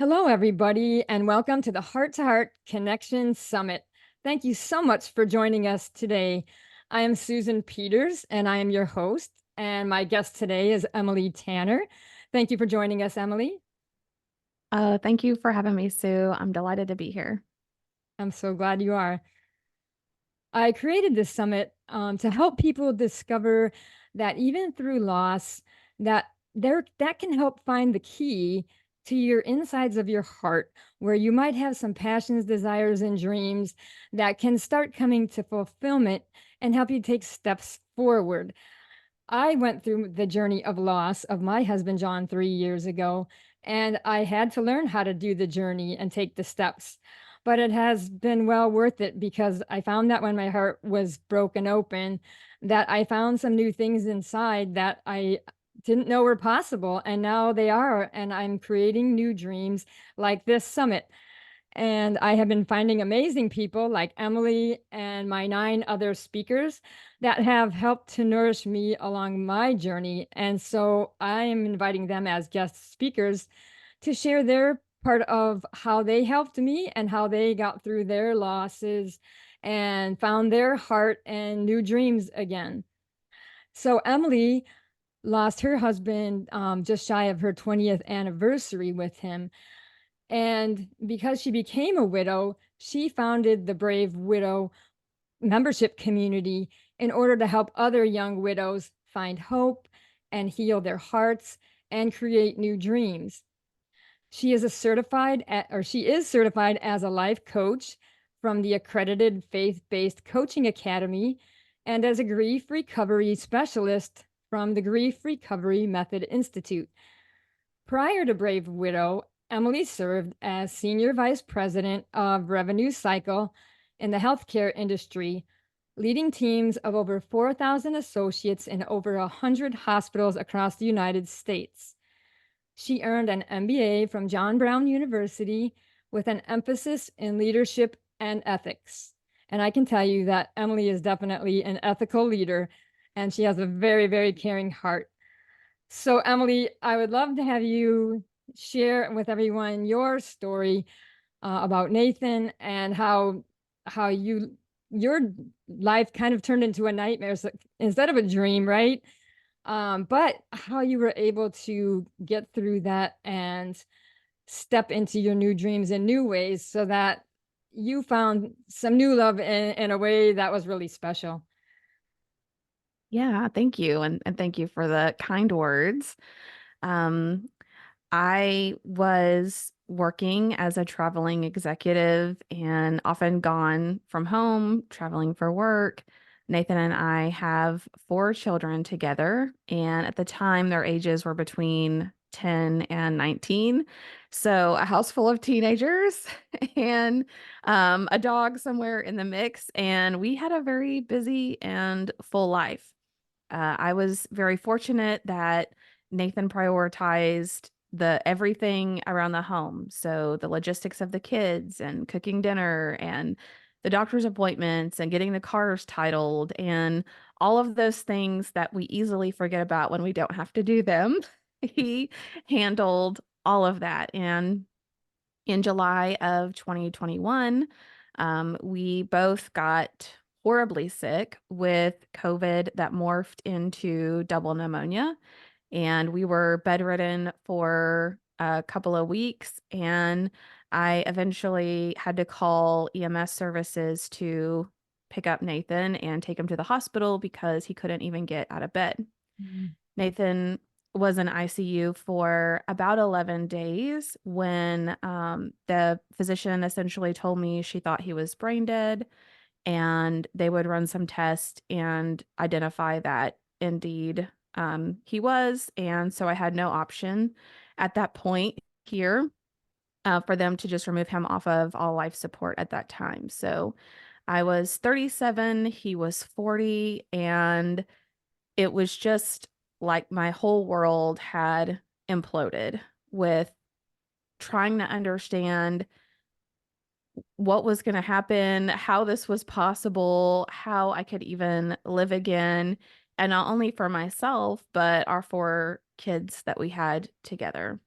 Hello, everybody, and welcome to the Heart to Heart Connection Summit. Thank you so much for joining us today. I am Susan Peters, and I am your host. And my guest today is Emily Tanner. Thank you for joining us, Emily. Thank you for having me, Sue. I'm delighted to be here. I'm so glad you are. I created this summit to help people discover that even through loss, that that can help find the key to your insides of your heart, where you might have some passions, desires, and dreams that can start coming to fulfillment and help you take steps forward. I went through the journey of loss of my husband, John, 3 years ago, and I had to learn how to do the journey and take the steps. But it has been well worth it because I found that when my heart was broken open, that I found some new things inside that I didn't know were possible. And now they are. And I'm creating new dreams like this summit. And I have been finding amazing people like Emily and my 9 other speakers that have helped to nourish me along my journey. And so I am inviting them as guest speakers to share their part of how they helped me and how they got through their losses and found their heart and new dreams again. So Emily lost her husband just shy of her 20th anniversary with him. And because she became a widow, she founded the Brave Widow membership community in order to help other young widows find hope and heal their hearts and create new dreams. She is she is certified as a life coach from the accredited faith-based coaching academy and as a grief recovery specialist from the Grief Recovery Method Institute. Prior to Brave Widow, Emily served as Senior Vice President of Revenue Cycle in the healthcare industry, leading teams of over 4,000 associates in over 100 hospitals across the United States. She earned an MBA from John Brown University with an emphasis in leadership and ethics. And I can tell you that Emily is definitely an ethical leader, and she has a very, very caring heart. So, Emily, I would love to have you share with everyone your story about Nathan and how your life kind of turned into a nightmare instead of a dream, right? But how you were able to get through that and step into your new dreams in new ways so that you found some new love in a way that was really special. Yeah, thank you. And thank you for the kind words. Um, I was working as a traveling executive and often gone from home, traveling for work. Nathan and I have 4 children together, and at the time, their ages were between 10 and 19. So, a house full of teenagers and a dog somewhere in the mix. And we had a very busy and full life. I was very fortunate that Nathan prioritized the everything around the home. So the logistics of the kids and cooking dinner and the doctor's appointments and getting the cars titled and all of those things that we easily forget about when we don't have to do them. He handled all of that. And in July of 2021, we both got horribly sick with COVID that morphed into double pneumonia. And we were bedridden for a couple of weeks. And I eventually had to call EMS services to pick up Nathan and take him to the hospital because he couldn't even get out of bed. Mm. Nathan was in ICU for about 11 days when the physician essentially told me she thought he was brain dead, and they would run some tests and identify that indeed he was. And so I had no option at that point here for them to just remove him off of all life support at that time. So I was 37, he was 40, and it was just like my whole world had imploded with trying to understand what was going to happen, how this was possible, how I could even live again. And not only for myself, but our 4 kids that we had together.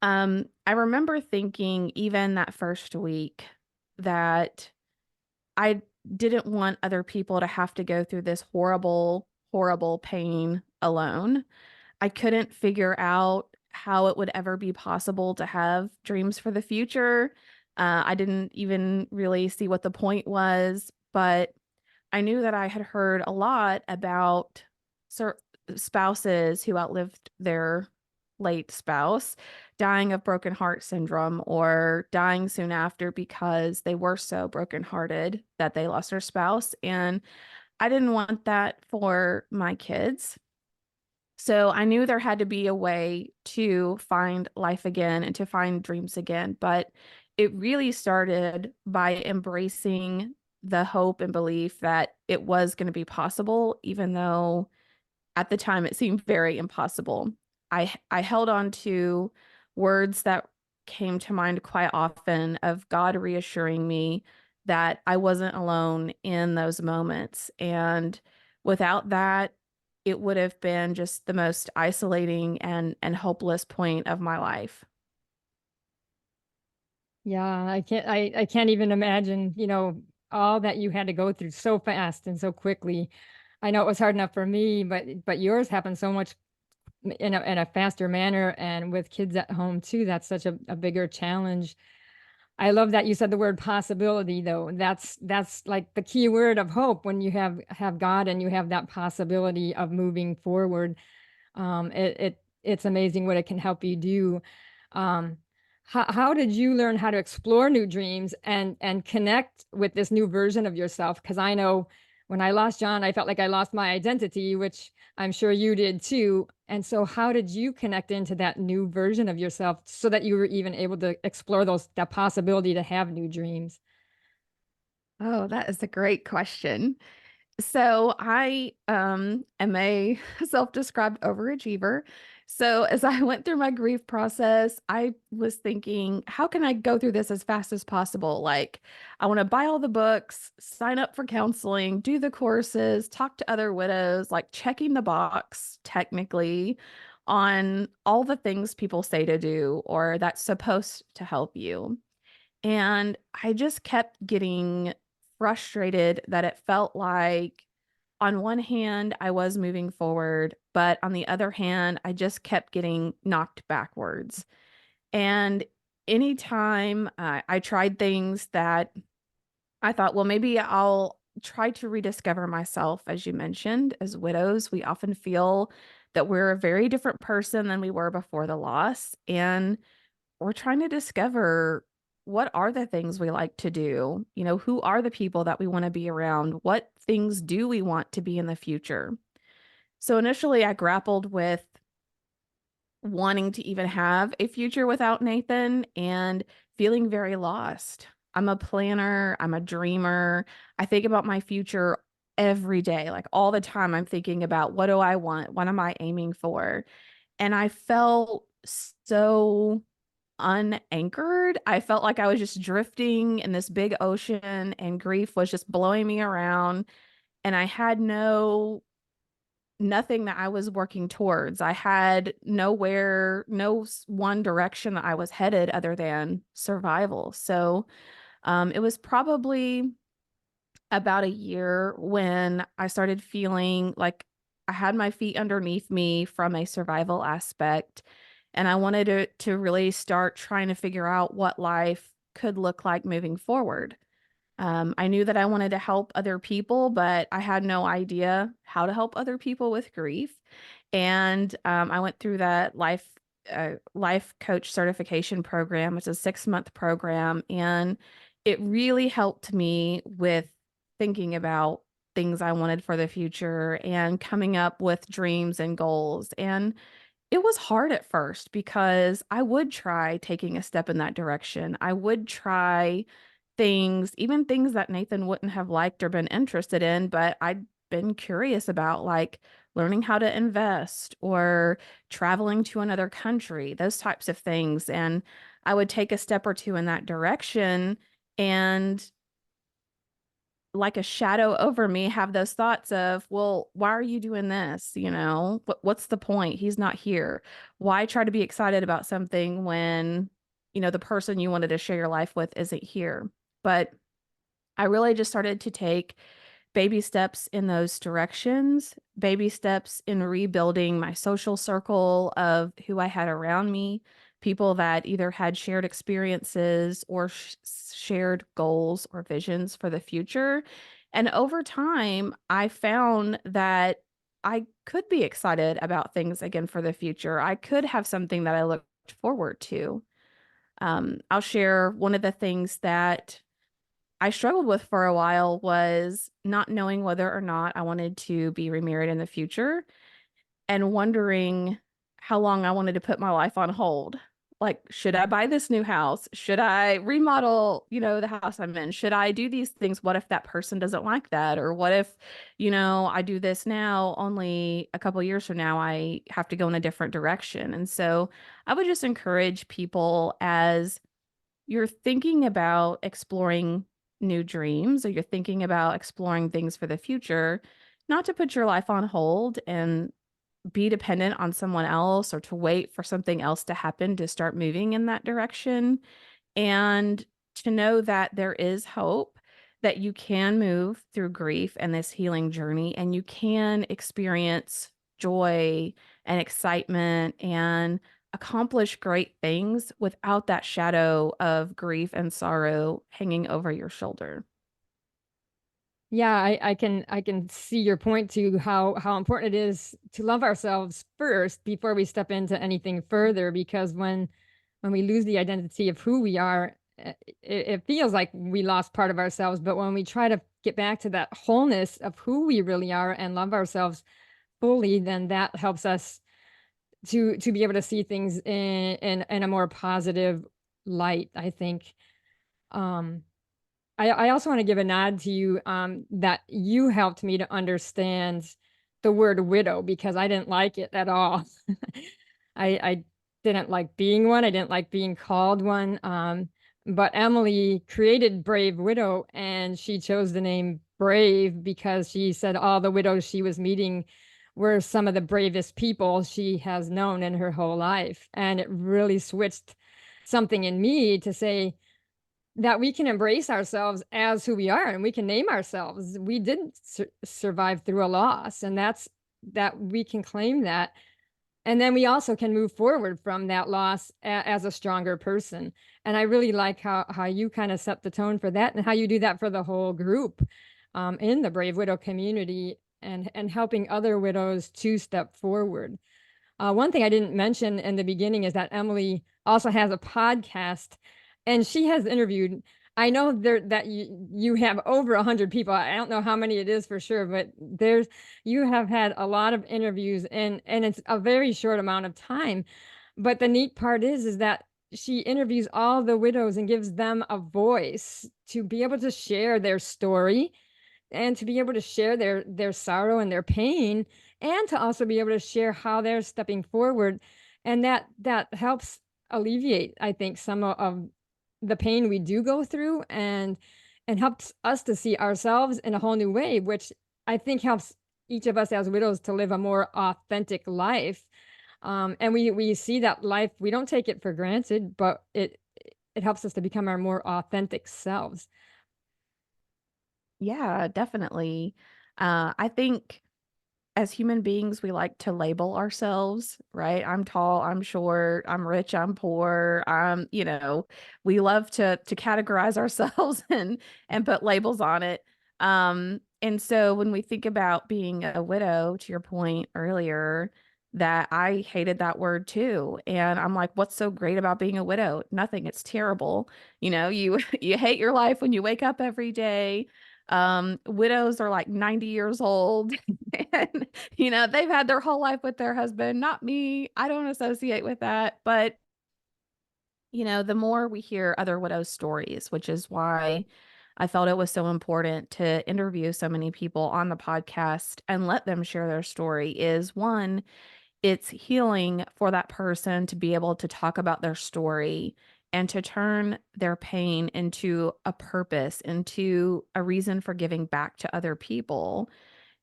I remember thinking even that first week that I didn't want other people to have to go through this horrible, horrible pain alone. I couldn't figure out how it would ever be possible to have dreams for the future. I didn't even really see what the point was, but I knew that I had heard a lot about cer spouses who outlived their late spouse dying of broken heart syndrome or dying soon after because they were so brokenhearted that they lost their spouse. And I didn't want that for my kids. So I knew there had to be a way to find life again and to find dreams again. But it really started by embracing the hope and belief that it was going to be possible, even though at the time it seemed very impossible. I held on to words that came to mind quite often of God reassuring me that I wasn't alone in those moments. And without that, it would have been just the most isolating and hopeless point of my life. Yeah, I can't even imagine, all that you had to go through so fast and so quickly. I know it was hard enough for me, but yours happened so much in a faster manner, and with kids at home too, that's such a bigger challenge. I love that you said the word possibility though. That's like the key word of hope when you have God and you have that possibility of moving forward. It's amazing what it can help you do. Um, how did you learn how to explore new dreams and connect with this new version of yourself? Because I know when I lost John, I felt like I lost my identity, which I'm sure you did too. And so, how did you connect into that new version of yourself so that you were even able to explore that possibility to have new dreams? Oh, that is a great question. So I am a self-described overachiever. So as I went through my grief process, I was thinking, how can I go through this as fast as possible? Like, I want to buy all the books, sign up for counseling, do the courses, talk to other widows, like checking the box technically on all the things people say to do or that's supposed to help you. And I just kept getting frustrated that it felt like, on one hand, I was moving forward, but on the other hand, I just kept getting knocked backwards. And anytime I tried things that I thought, well, maybe I'll try to rediscover myself, as you mentioned, as widows, we often feel that we're a very different person than we were before the loss. And we're trying to discover what are the things we like to do? Who are the people that we want to be around? What things do we want to be in the future? So initially, I grappled with wanting to even have a future without Nathan and feeling very lost. I'm a planner, I'm a dreamer. I think about my future every day, like all the time. I'm thinking about what do I want? What am I aiming for? And I felt so unanchored. I felt like I was just drifting in this big ocean and grief was just blowing me around. And I had nothing that I was working towards. I had nowhere, no one direction that I was headed other than survival. So it was probably about a year when I started feeling like I had my feet underneath me from a survival aspect. And I wanted to really start trying to figure out what life could look like moving forward. I knew that I wanted to help other people, but I had no idea how to help other people with grief. And I went through that life coach certification program. It's a 6-month program, and it really helped me with thinking about things I wanted for the future and coming up with dreams and goals. And it was hard at first because I would try taking a step in that direction. I would try things, even things that Nathan wouldn't have liked or been interested in, but I'd been curious about, like learning how to invest or traveling to another country, those types of things. And I would take a step or two in that direction. And like a shadow over me, have those thoughts of, well, why are you doing this? What's the point? He's not here. Why try to be excited about something when, the person you wanted to share your life with isn't here? But I really just started to take baby steps in those directions, baby steps in rebuilding my social circle of who I had around me, people that either had shared experiences or shared goals or visions for the future. And over time, I found that I could be excited about things again for the future. I could have something that I looked forward to. I'll share one of the things that I struggled with for a while was not knowing whether or not I wanted to be remarried in the future and wondering how long I wanted to put my life on hold. Like, should I buy this new house? Should I remodel, the house I'm in? Should I do these things? What if that person doesn't like that? Or what if, I do this now, only a couple years from now, I have to go in a different direction. And so I would just encourage people as you're thinking about exploring new dreams or you're thinking about exploring things for the future, not to put your life on hold and be dependent on someone else or to wait for something else to happen to start moving in that direction. And to know that there is hope, that you can move through grief and this healing journey, and you can experience joy and excitement and accomplish great things without that shadow of grief and sorrow hanging over your shoulder. Yeah, I can see your point to how important it is to love ourselves first before we step into anything further, because when we lose the identity of who we are, it feels like we lost part of ourselves. But when we try to get back to that wholeness of who we really are and love ourselves fully, then that helps us to be able to see things in a more positive light, I think. Um, I also want to give a nod to you, that you helped me to understand the word widow because I didn't like it at all. I didn't like being one. I didn't like being called one. But Emily created Brave Widow, and she chose the name Brave because she said all the widows she was meeting were some of the bravest people she has known in her whole life. And it really switched something in me to say, that we can embrace ourselves as who we are and we can name ourselves. We didn't survive through a loss, and that we can claim that. And then we also can move forward from that loss as a stronger person. And I really like how you kind of set the tone for that and how you do that for the whole group, in the Brave Widow community, and helping other widows to step forward. One thing I didn't mention in the beginning is that Emily also has a podcast, and she has interviewed. I know that you have over 100 people. I don't know how many it is for sure, but you have had a lot of interviews, and it's a very short amount of time. But the neat part is that she interviews all the widows and gives them a voice to be able to share their story and to be able to share their sorrow and their pain, and to also be able to share how they're stepping forward, and that helps alleviate, I think, some of the pain we do go through, and helps us to see ourselves in a whole new way, which I think helps each of us as widows to live a more authentic life. And we see that life, we don't take it for granted, but it helps us to become our more authentic selves. Yeah, definitely. I think as human beings, we like to label ourselves, right? I'm tall, I'm short, I'm rich, I'm poor. We love to categorize ourselves and put labels on it. And so when we think about being a widow, to your point earlier, that I hated that word too. And I'm like, what's so great about being a widow? Nothing. It's terrible. You you hate your life when you wake up every day. Widows are like 90 years old and they've had their whole life with their husband. Not me. I don't associate with that. But the more we hear other widows' stories, which is why I felt it was so important to interview so many people on the podcast and let them share their story, is one, it's healing for that person to be able to talk about their story and to turn their pain into a purpose, into a reason for giving back to other people.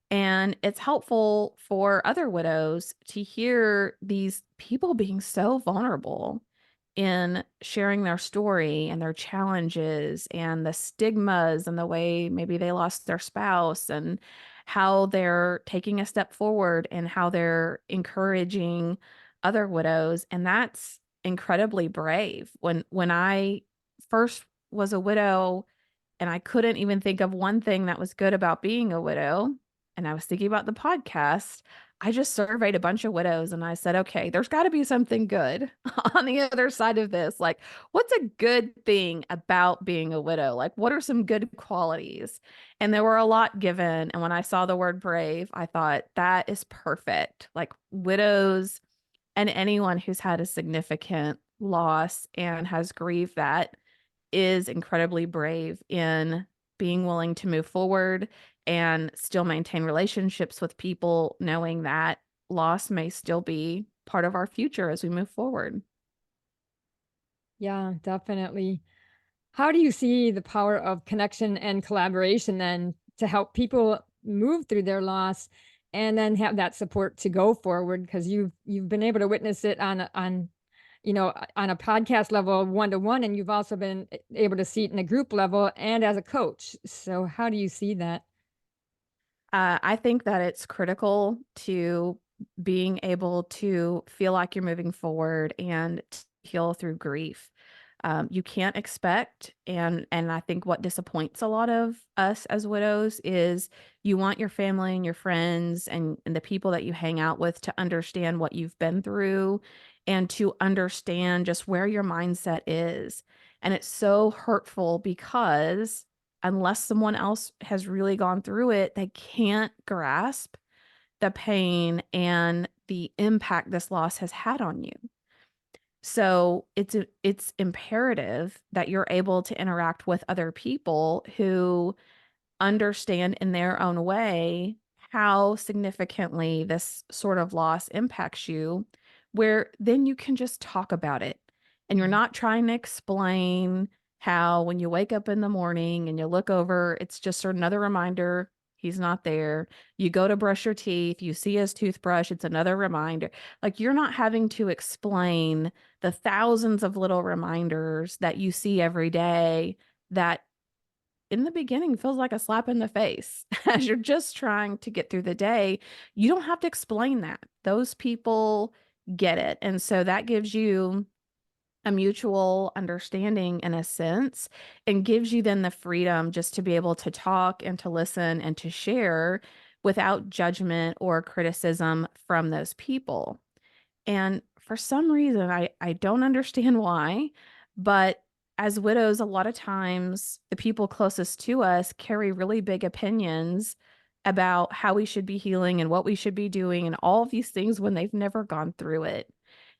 And it's helpful for other widows to hear these people being so vulnerable in sharing their story and their challenges and the stigmas and the way maybe they lost their spouse and how they're taking a step forward and how they're encouraging other widows. And that's incredibly brave. When I first was a widow, and I couldn't even think of one thing that was good about being a widow, and I was thinking about the podcast, I just surveyed a bunch of widows and I said, okay, there's got to be something good on the other side of this. Like, what's a good thing about being a widow? Like, what are some good qualities? And there were a lot given. And when I saw the word brave, I thought that is perfect. Like, widows and anyone who's had a significant loss and has grieved that is incredibly brave in being willing to move forward and still maintain relationships with people, knowing that loss may still be part of our future as we move forward. Yeah, definitely. How do you see the power of connection and collaboration then to help people move through their loss and then have that support to go forward? Because you've been able to witness it on a podcast level, one to one, and you've also been able to see it in a group level and as a coach. So how do you see that? I think that it's critical to being able to feel like you're moving forward and heal through grief. You can't expect, and I think what disappoints a lot of us as widows is you want your family and your friends and the people that you hang out with to understand what you've been through and to understand just where your mindset is. And it's so hurtful because unless someone else has really gone through it, they can't grasp the pain and the impact this loss has had on you. So it's imperative that you're able to interact with other people who understand in their own way how significantly this sort of loss impacts you, where then you can just talk about it. And you're Mhm. not trying to explain how when you wake up in the morning and you look over, it's just another reminder he's not there. You go to brush your teeth, you see his toothbrush, it's another reminder. Like you're not having to explain the thousands of little reminders that you see every day that in the beginning feels like a slap in the face as you're just trying to get through the day. You don't have to explain that. Those people get it. And so that gives you a mutual understanding in a sense and gives you then the freedom just to be able to talk and to listen and to share without judgment or criticism from those people. And for some reason, I don't understand why, but as widows, a lot of times the people closest to us carry really big opinions about how we should be healing and what we should be doing and all of these things when they've never gone through it.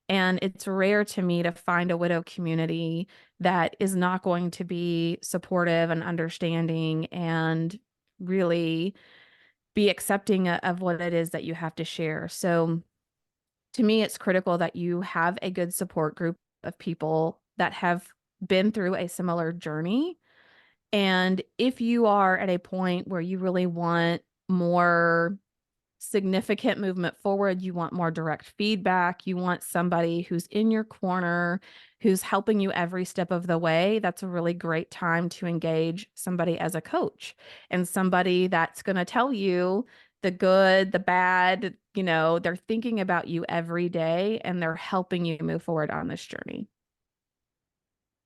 And it's rare to me to find a widow community that is not going to be supportive and understanding and really be accepting of what it is that you have to share. So, to me, it's critical that you have a good support group of people that have been through a similar journey. And if you are at a point where you really want more significant movement forward, you want more direct feedback, you want somebody who's in your corner, who's helping you every step of the way, that's a really great time to engage somebody as a coach and somebody that's going to tell you the good, the bad, they're thinking about you every day and they're helping you move forward on this journey.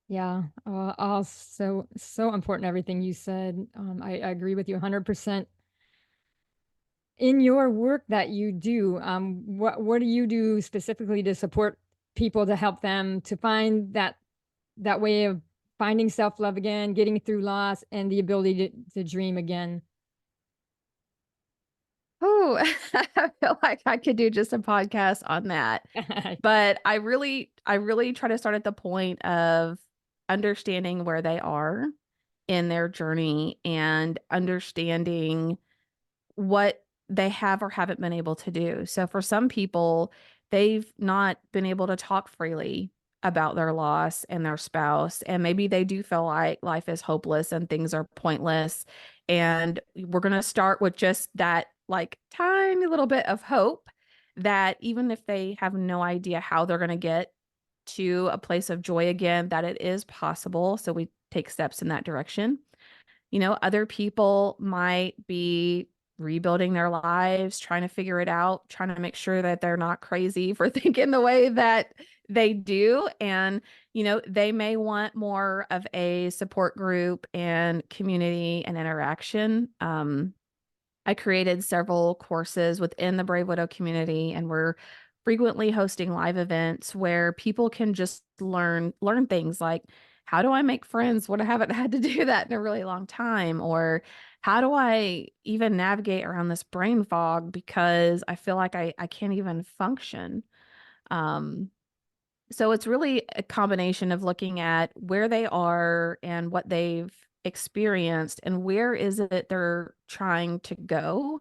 Yeah, all so important. Everything you said, I agree with you 100%. In your work that you do, what do you do specifically to support people to help them to find that way of finding self love again, getting through loss, and the ability to dream again? Oh, I feel like I could do just a podcast on that. But I really try to start at the point of understanding where they are in their journey and understanding what they have or haven't been able to do. So for some people, they've not been able to talk freely about their loss and their spouse, and maybe they do feel like life is hopeless and things are pointless. And we're going to start with just that like tiny little bit of hope that even if they have no idea how they're going to get to a place of joy again, that it is possible. So we take steps in that direction. Other people might be rebuilding their lives, trying to figure it out, trying to make sure that they're not crazy for thinking the way that they do. And, they may want more of a support group and community and interaction. I created several courses within the Brave Widow community, and we're frequently hosting live events where people can just learn things like, how do I make friends when I haven't had to do that in a really long time? Or how do I even navigate around this brain fog because I feel like I can't even function? Um, so it's really a combination of looking at where they are and what they've experienced and where is it they're trying to go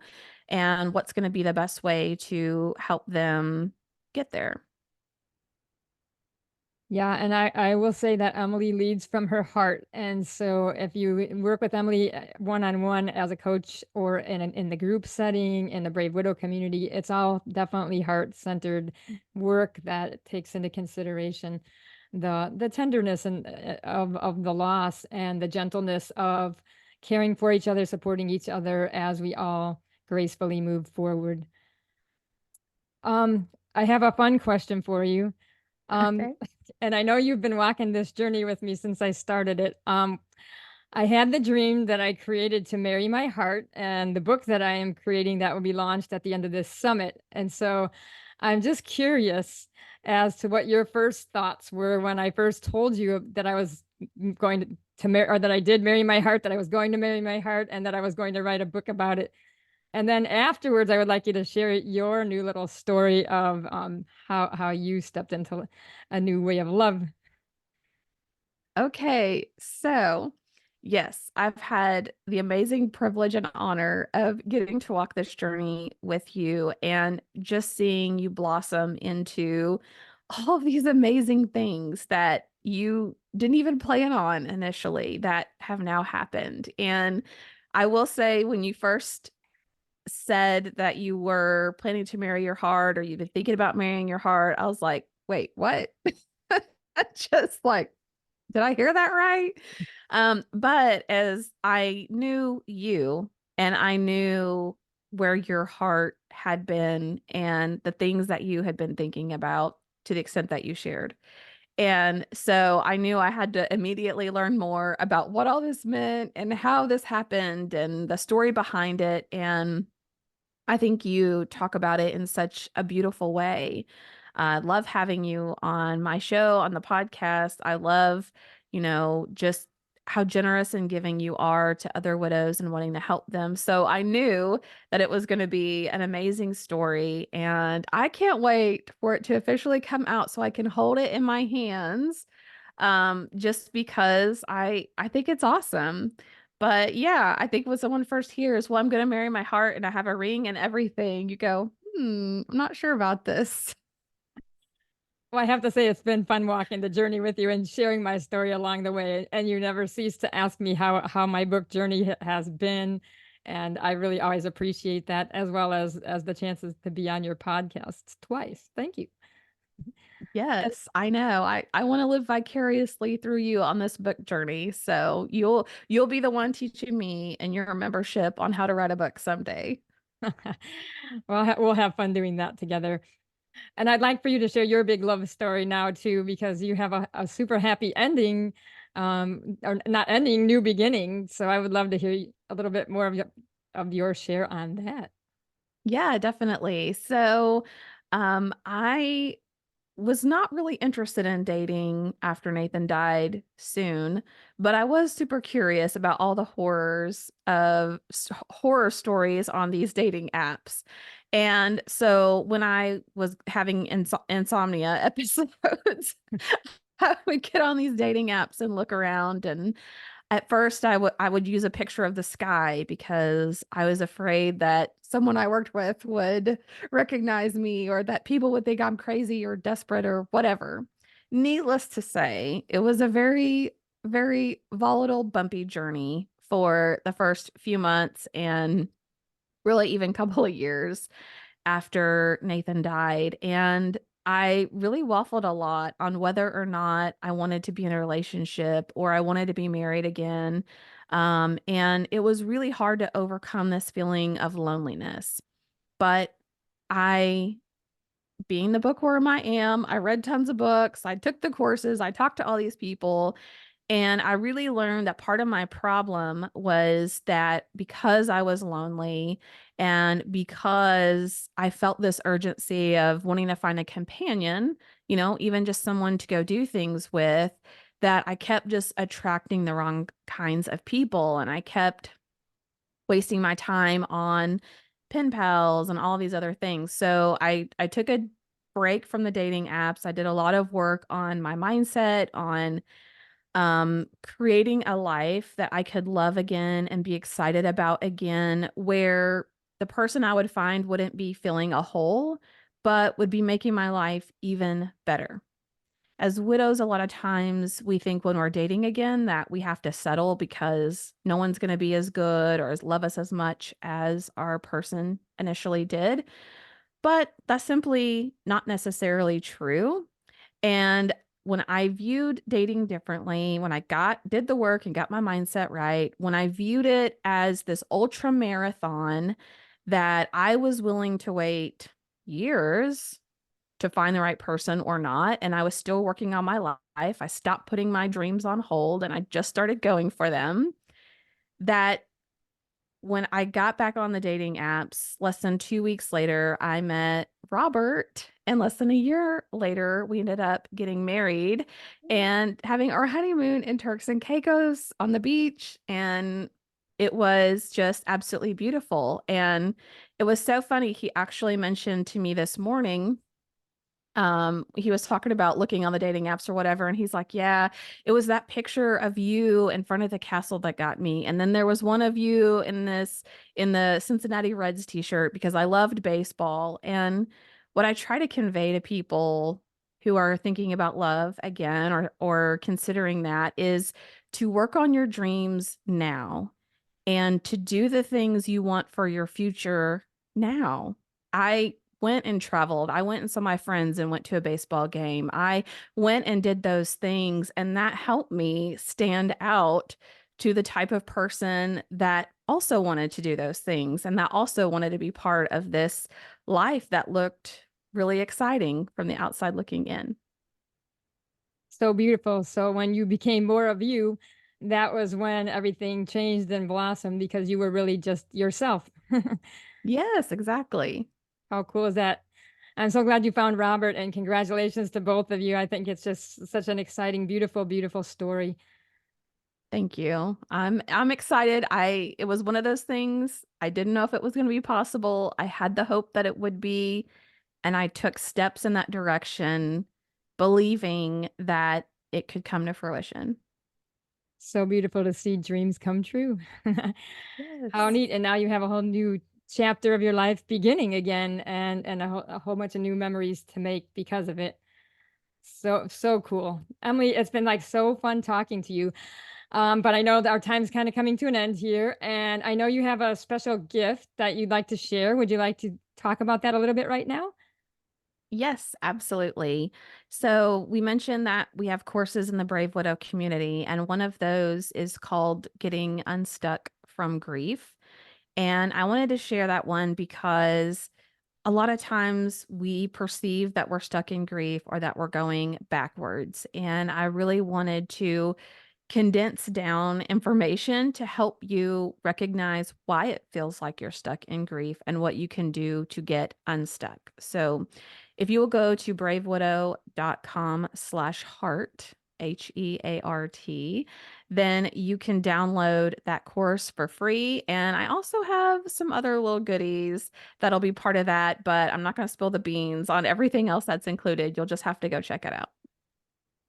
and what's going to be the best way to help them get there. Yeah, and I will say that Emily leads from her heart. And so if you work with Emily one-on-one as a coach or in the group setting in the Brave Widow community, it's all definitely heart-centered work that takes into consideration the tenderness and of the loss and the gentleness of caring for each other, supporting each other as we all gracefully move forward. I have a fun question for you. Um, Okay. and I know you've been walking this journey with me since I started it. I had the dream that I created to marry my heart, and the book that I am creating that will be launched at the end of this summit. And so I'm just curious as to what your first thoughts were when I first told you that I was going to marry, or that I did marry my heart, that I was going to marry my heart, and that I was going to write a book about it. And then afterwards, I would like you to share your new little story of how you stepped into a new way of love. Okay, so yes, I've had the amazing privilege and honor of getting to walk this journey with you and just seeing you blossom into all of these amazing things that you didn't even plan on initially that have now happened. And I will say, when you first said that you were planning to marry your heart or you've been thinking about marrying your heart, I was like, wait, what? Just like, did I hear that right? But as I knew you and I knew where your heart had been and the things that you had been thinking about to the extent that you shared. And so I knew I had to immediately learn more about what all this meant and how this happened and the story behind it. And I think you talk about it in such a beautiful way. I love having you on my show, on the podcast. I love, just how generous and giving you are to other widows and wanting to help them. So I knew that it was going to be an amazing story. And I can't wait for it to officially come out so I can hold it in my hands, just because I think it's awesome. But yeah, I think when someone first hears, well, I'm going to marry my heart and I have a ring and everything, you go, I'm not sure about this. Well, I have to say it's been fun walking the journey with you and sharing my story along the way. And you never cease to ask me how my book journey has been, and I really always appreciate that, as well as the chances to be on your podcast twice. Thank you. And Yes, I know. I want to live vicariously through you on this book journey. So you'll be the one teaching me and your membership on how to write a book someday. well, we'll have fun doing that together. And I'd like for you to share your big love story now too, because you have a super happy ending, or not ending, new beginning. So I would love to hear a little bit more of your share on that. Yeah, definitely. So, I was not really interested in dating after Nathan died soon, but I was super curious about all the horrors of horror stories on these dating apps. And so when I was having insomnia episodes, I would get on these dating apps and look around, and at first, I would use a picture of the sky because I was afraid that someone I worked with would recognize me or that people would think I'm crazy or desperate or whatever. Needless to say, it was a very, very volatile, bumpy journey for the first few months and really even couple of years after Nathan died. And I really waffled a lot on whether or not I wanted to be in a relationship or I wanted to be married again. And it was really hard to overcome this feeling of loneliness. But I, being the bookworm I am, I read tons of books, I took the courses, I talked to all these people, and I really learned that part of my problem was that because I was lonely and because I felt this urgency of wanting to find a companion, even just someone to go do things with, that I kept just attracting the wrong kinds of people. And I kept wasting my time on pen pals and all these other things. So I took a break from the dating apps. I did a lot of work on my mindset, on creating a life that I could love again and be excited about again, where the person I would find wouldn't be filling a hole, but would be making my life even better. As widows, a lot of times we think when we're dating again that we have to settle because no one's going to be as good or as love us as much as our person initially did. But that's simply not necessarily true. And when I viewed dating differently, when I did the work and got my mindset right, when I viewed it as this ultra marathon that I was willing to wait years to find the right person or not, and I was still working on my life, I stopped putting my dreams on hold and I just started going for them. That when I got back on the dating apps, less than 2 weeks later, I met Robert. And less than a year later, we ended up getting married and having our honeymoon in Turks and Caicos on the beach. And it was just absolutely beautiful. And it was so funny. He actually mentioned to me this morning, he was talking about looking on the dating apps or whatever, and he's like, yeah, it was that picture of you in front of the castle that got me, and then there was one of you in the Cincinnati Reds t-shirt because I loved baseball. And what I try to convey to people who are thinking about love again or considering that is to work on your dreams now and to do the things you want for your future now. I went and traveled. I went and saw my friends and went to a baseball game. I went and did those things, and that helped me stand out to the type of person that also wanted to do those things and that also wanted to be part of this life that looked really exciting from the outside looking in. So beautiful. So when you became more of you, that was when everything changed and blossomed because you were really just yourself. Yes, exactly. How cool is that? I'm so glad you found Robert, and congratulations to both of you. I think it's just such an exciting, beautiful, beautiful story. Thank you. I'm excited. It was one of those things. I didn't know if it was going to be possible. I had the hope that it would be, and I took steps in that direction, believing that it could come to fruition. So beautiful to see dreams come true. How Yes. neat. And now you have a whole new chapter of your life beginning again, and a whole bunch of new memories to make because of it. So cool. Emily, it's been like so fun talking to you. But I know that our time's kind of coming to an end here, and I know you have a special gift that you'd like to share. Would you like to talk about that a little bit right now? Yes, absolutely. So we mentioned that we have courses in the Brave Widow community, and one of those is called Getting Unstuck from Grief. And I wanted to share that one because a lot of times we perceive that we're stuck in grief or that we're going backwards. And I really wanted to condense down information to help you recognize why it feels like you're stuck in grief and what you can do to get unstuck. So if you will go to bravewidow.com/heart, HEART, then you can download that course for free. And I also have some other little goodies that'll be part of that, but I'm not going to spill the beans on everything else that's included. You'll just have to go check it out.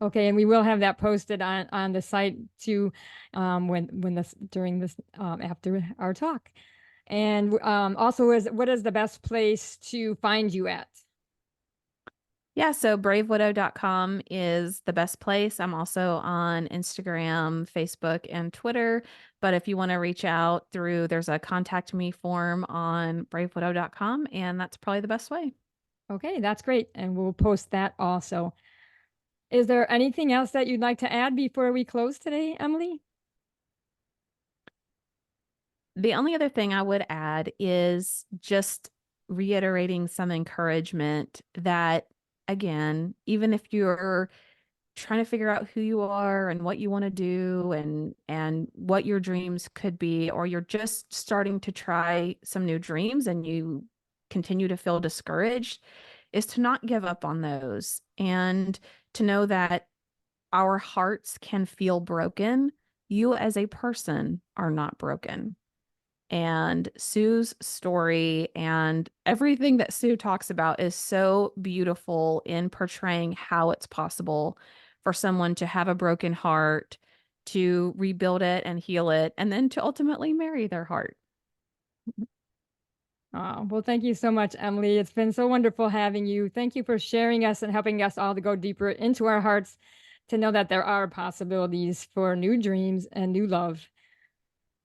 Okay, and we will have that posted on the site too, when this during this after our talk. And also, is what is the best place to find you at? Yeah, so bravewidow.com is the best place. I'm also on Instagram, Facebook, and Twitter. But if you want to reach out through, there's a contact me form on bravewidow.com, and that's probably the best way. Okay, that's great. And we'll post that also. Is there anything else that you'd like to add before we close today, Emily? The only other thing I would add is just reiterating some encouragement that, again, even if you're trying to figure out who you are and what you want to do and what your dreams could be, or you're just starting to try some new dreams and you continue to feel discouraged, is to not give up on those and to know that our hearts can feel broken. You as a person are not broken. And Sue's story and everything that Sue talks about is so beautiful in portraying how it's possible for someone to have a broken heart, to rebuild it and heal it, and then to ultimately marry their heart. Well, thank you so much, Emily. It's been so wonderful having you. Thank you for sharing us and helping us all to go deeper into our hearts to know that there are possibilities for new dreams and new love.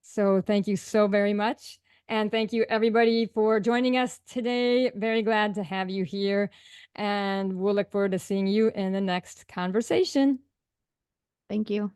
So thank you so very much. And thank you, everybody, for joining us today. Very glad to have you here. And we'll look forward to seeing you in the next conversation. Thank you.